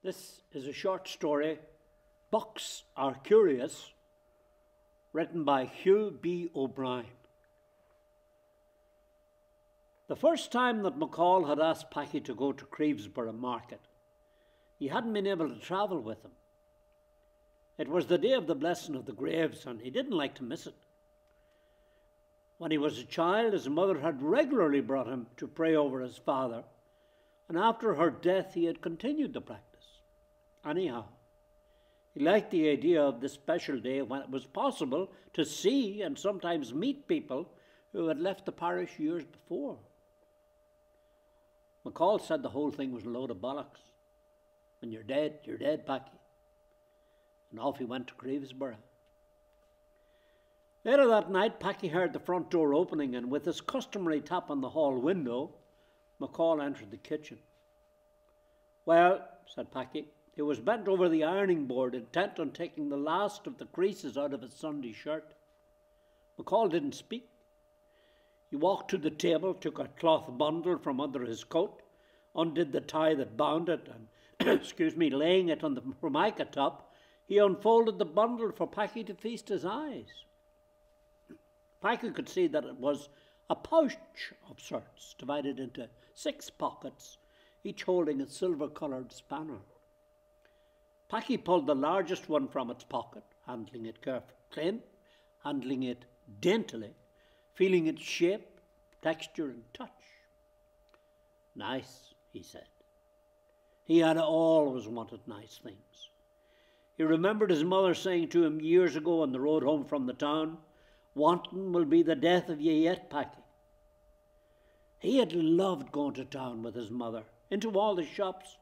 This is a short story, Books Are Curious, written by Hugh B. O'Brien. The first time that McCall had asked Packy to go to Crevesborough Market, he hadn't been able to travel with him. It was the day of the blessing of the graves, and he didn't like to miss it. When he was a child, his mother had regularly brought him to pray over his father, and after her death he had continued the practice. Anyhow, he liked the idea of this special day when it was possible to see and sometimes meet people who had left the parish years before. McCall said the whole thing was a load of bollocks. When you're dead, Packy. And off he went to Crevesborough. Later that night, Packy heard the front door opening, and with his customary tap on the hall window, McCall entered the kitchen. "Well," said Packy. He was bent over the ironing board, intent on taking the last of the creases out of his Sunday shirt. McCall didn't speak. He walked to the table, took a cloth bundle from under his coat, undid the tie that bound it, and, laying it on the formica top, he unfolded the bundle for Packy to feast his eyes. Packy could see that it was a pouch of sorts, divided into 6 pockets, each holding a silver-coloured spanner. Packy pulled the largest one from its pocket, handling it carefully, handling it daintily, feeling its shape, texture and touch. "Nice," he said. He had always wanted nice things. He remembered his mother saying to him years ago on the road home from the town, "Wanting will be the death of you yet, Packy." He had loved going to town with his mother, into all the shops,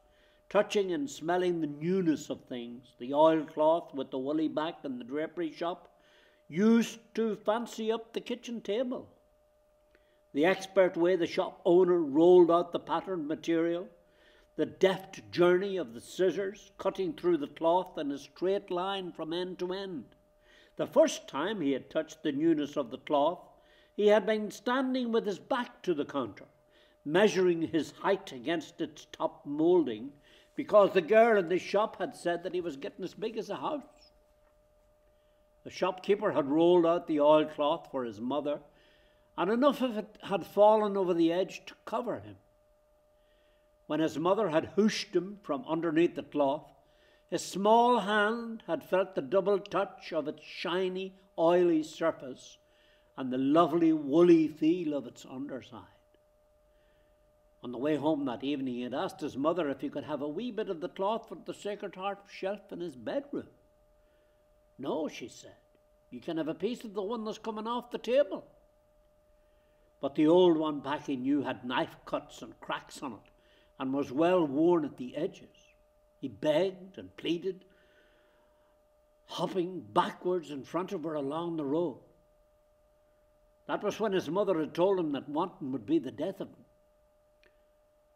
touching and smelling the newness of things, the oilcloth with the woolly back in the drapery shop, used to fancy up the kitchen table. The expert way the shop owner rolled out the patterned material, the deft journey of the scissors cutting through the cloth in a straight line from end to end. The first time he had touched the newness of the cloth, he had been standing with his back to the counter, measuring his height against its top moulding, because the girl in the shop had said that he was getting as big as a house. The shopkeeper had rolled out the oilcloth for his mother, and enough of it had fallen over the edge to cover him. When his mother had hooshed him from underneath the cloth, his small hand had felt the double touch of its shiny, oily surface and the lovely woolly feel of its underside. On the way home that evening, he had asked his mother if he could have a wee bit of the cloth for the Sacred Heart shelf in his bedroom. "No," she said, "you can have a piece of the one that's coming off the table." But the old one Packy knew had knife cuts and cracks on it, and was well worn at the edges. He begged and pleaded, hopping backwards in front of her along the road. That was when his mother had told him that wanting would be the death of him.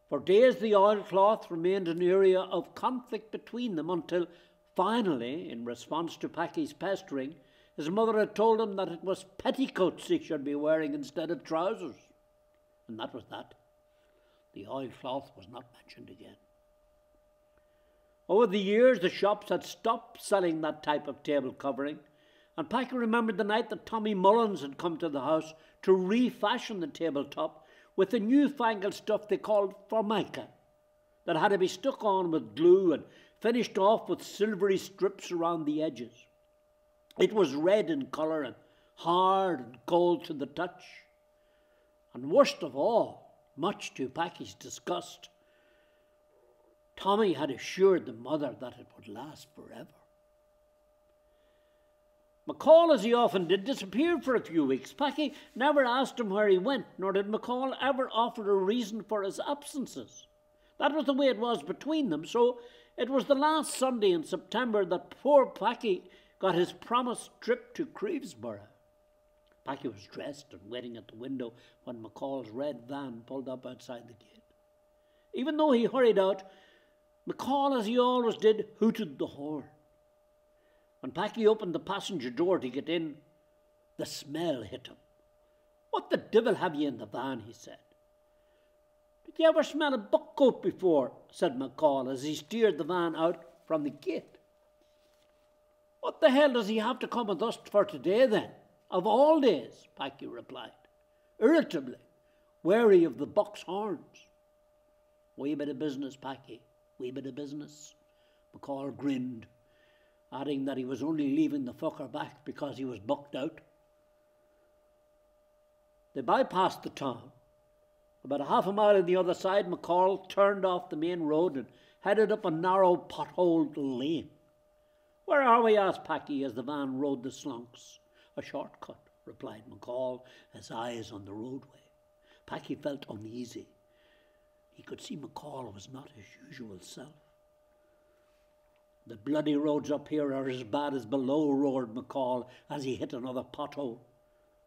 For days the oilcloth remained an area of conflict between them, until finally, in response to Packy's pestering, his mother had told him that it was petticoats he should be wearing instead of trousers. And that was that. The oilcloth was not mentioned again. Over the years, the shops had stopped selling that type of table covering, and Packy remembered the night that Tommy Mullins had come to the house to refashion the tabletop with the newfangled stuff they called formica, that had to be stuck on with glue and finished off with silvery strips around the edges. It was red in colour and hard and cold to the touch. And worst of all, much to Packy's disgust, Tommy had assured the mother that it would last forever. McCall, as he often did, disappeared for a few weeks. Packy never asked him where he went, nor did McCall ever offer a reason for his absences. That was the way it was between them. So it was the last Sunday in September that poor Packy got his promised trip to Crevesborough. Packy was dressed and waiting at the window when McCall's red van pulled up outside the gate. Even though he hurried out, McCall, as he always did, hooted the horn. When Packy opened the passenger door to get in, the smell hit him. "What the devil have you in the van?" he said. Did you ever smell a buckcoat before? Said McCall as he steered the van out from the gate. What the hell does he have to come with us for today then? Of all days, Packy replied, irritably, wary of the buck's horns. Wee bit of business, Packy, wee bit of business. McCall grinned, adding that he was only leaving the fucker back because he was bucked out. They bypassed the town. About a half a mile on the other side, McCall turned off the main road and headed up a narrow potholed lane. Where are we? Asked Packy as the van rode the slunks. A shortcut, replied McCall, his eyes on the roadway. Packy felt uneasy. He could see McCall was not his usual self. The bloody roads up here are as bad as below, roared McCall as he hit another pothole.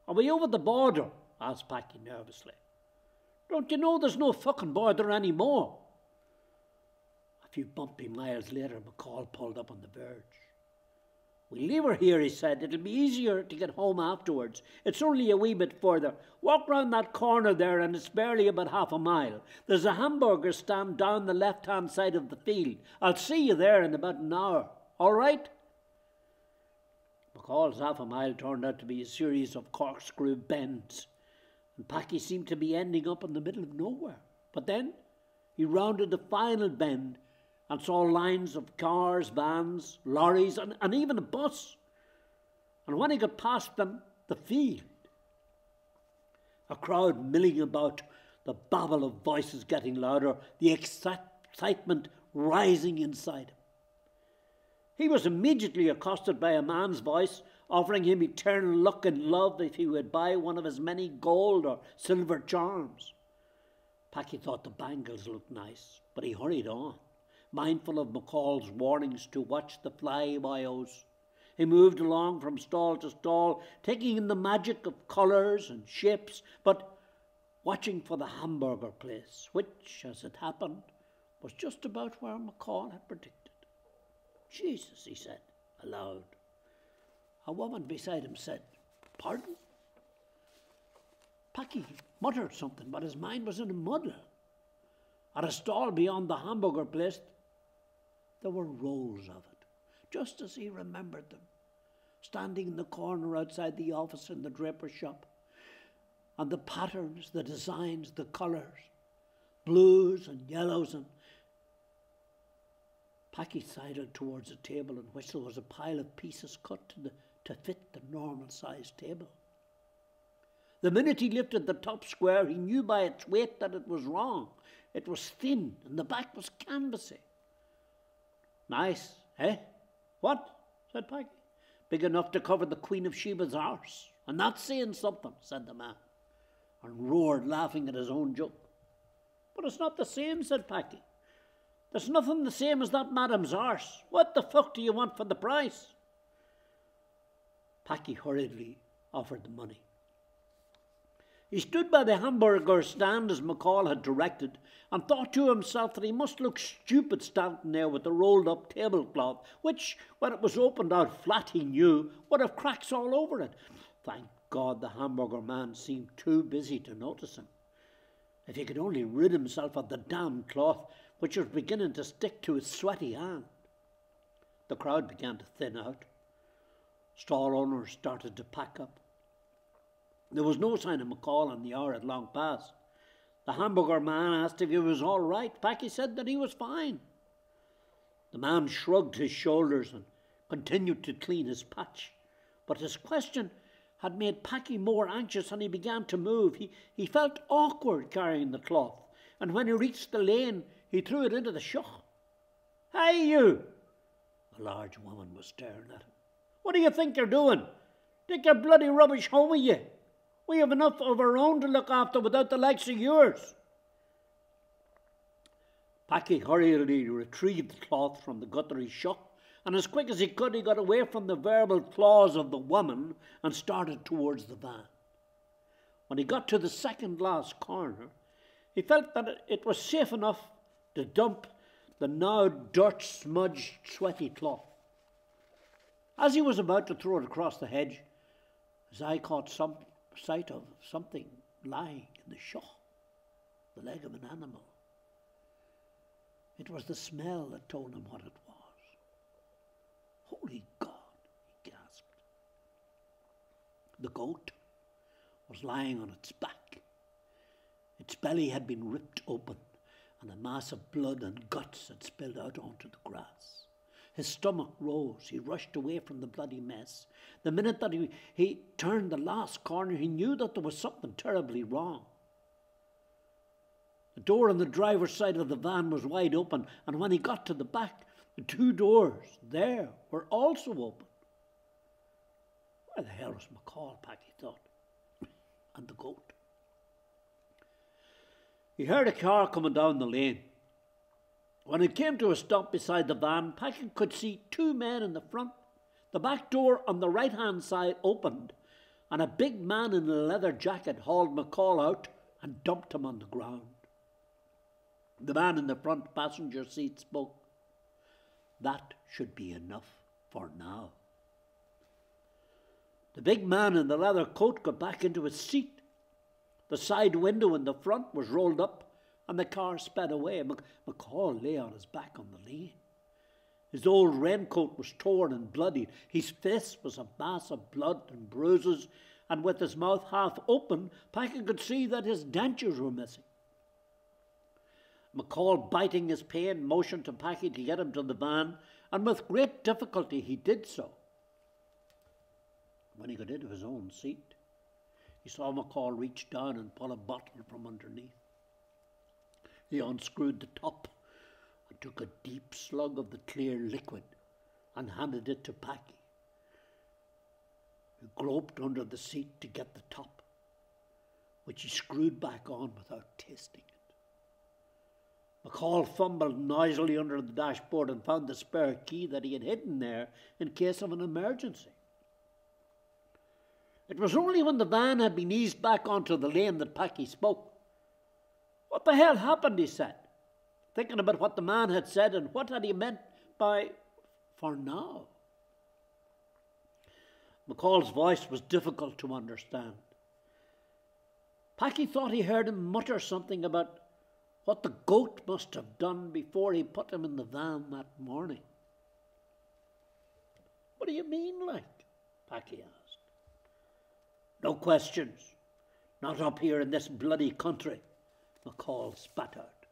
Are we over the border? Asked Packy nervously. Don't you know there's no fucking border anymore? A few bumpy miles later, McCall pulled up on the verge. We'll leave her here, he said. It'll be easier to get home afterwards. It's only a wee bit further. Walk round that corner there and it's barely about half a mile. There's a hamburger stand down the left-hand side of the field. I'll see you there in about an hour. All right? McCall's half a mile turned out to be a series of corkscrew bends, and Packy seemed to be ending up in the middle of nowhere. But then he rounded the final bend and saw lines of cars, vans, lorries, and even a bus. And when he got past them, the field. A crowd milling about, the babble of voices getting louder, the excitement rising inside him. He was immediately accosted by a man's voice, offering him eternal luck and love if he would buy one of his many gold or silver charms. Packy thought the bangles looked nice, but he hurried on, mindful of McCall's warnings to watch the fly-by-os. He moved along from stall to stall, taking in the magic of colours and shapes, but watching for the hamburger place, which, as it happened, was just about where McCall had predicted. Jesus, he said, aloud. A woman beside him said, Pardon? Packy muttered something, but his mind was in a muddle. At a stall beyond the hamburger place, there were rolls of it, just as he remembered them, standing in the corner outside the office in the draper's shop. And the patterns, the designs, the colours, blues and yellows, and Packy sidled towards a table in which there was a pile of pieces cut to fit the normal-sized table. The minute he lifted the top square, he knew by its weight that it was wrong. It was thin, and the back was canvassy. Nice, eh? What? Said Packy. Big enough to cover the Queen of Sheba's arse. And that's saying something, said the man, and roared, laughing at his own joke. But it's not the same, said Packy. There's nothing the same as that madam's arse. What the fuck do you want for the price? Packy hurriedly offered the money. He stood by the hamburger stand as McCall had directed, and thought to himself that he must look stupid standing there with the rolled-up tablecloth, which, when it was opened out flat, he knew, would have cracks all over it. Thank God the hamburger man seemed too busy to notice him. If he could only rid himself of the damned cloth, which was beginning to stick to his sweaty hand. The crowd began to thin out. Stall owners started to pack up. There was no sign of McCall, and the hour had long passed. The hamburger man asked if he was all right. Packy said that he was fine. The man shrugged his shoulders and continued to clean his patch. But his question had made Packy more anxious, and he began to move. He felt awkward carrying the cloth, and when he reached the lane, he threw it into the shop. Hey, you! A large woman was staring at him. What do you think you're doing? Take your bloody rubbish home with you. We have enough of our own to look after without the likes of yours. Packy hurriedly retrieved the cloth from the guttery shop, and as quick as he could, he got away from the verbal claws of the woman and started towards the van. When he got to the second last corner, he felt that it was safe enough to dump the now dirt-smudged, sweaty cloth. As he was about to throw it across the hedge, his eye caught sight of something lying in the shop. the leg of an animal. It was the smell that told him what it was. Holy God, he gasped. The goat was lying on its back. Its belly had been ripped open, and a mass of blood and guts had spilled out onto the grass. His stomach rose. He rushed away from the bloody mess. The minute that he turned the last corner, he knew that there was something terribly wrong. The door on the driver's side of the van was wide open, and when he got to the back, the two doors there were also open. Where the hell was McCall, Packy thought, and the goat? He heard a car coming down the lane. When it came to a stop beside the van, Packy could see two men in the front. The back door on the right-hand side opened, and a big man in a leather jacket hauled McCall out and dumped him on the ground. The man in the front passenger seat spoke. That should be enough for now. The big man in the leather coat got back into his seat. The side window in the front was rolled up, and the car sped away. McCall lay on his back on the lane. His old raincoat was torn and bloodied. His face was a mass of blood and bruises, and with his mouth half open, Packy could see that his dentures were missing. McCall, biting his pain, motioned to Packy to get him to the van, and with great difficulty he did so. When he got into his own seat, he saw McCall reach down and pull a bottle from underneath. He unscrewed the top and took a deep slug of the clear liquid and handed it to Packy, who groped under the seat to get the top, which he screwed back on without tasting it. McCall fumbled noisily under the dashboard and found the spare key that he had hidden there in case of an emergency. It was only when the van had been eased back onto the lane that Packy spoke. What the hell happened, he said, thinking about what the man had said and what had he meant by for now. McCall's voice was difficult to understand. Packy thought he heard him mutter something about what the goat must have done before he put him in the van that morning. What do you mean, like? Packy asked. No questions. Not up here in this bloody country, McCall spat out.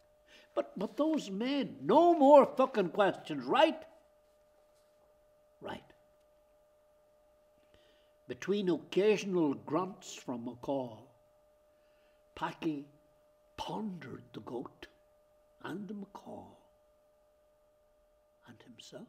But those men, no more fucking questions, right? Right. Between occasional grunts from McCall, Packy pondered the goat and McCall and himself.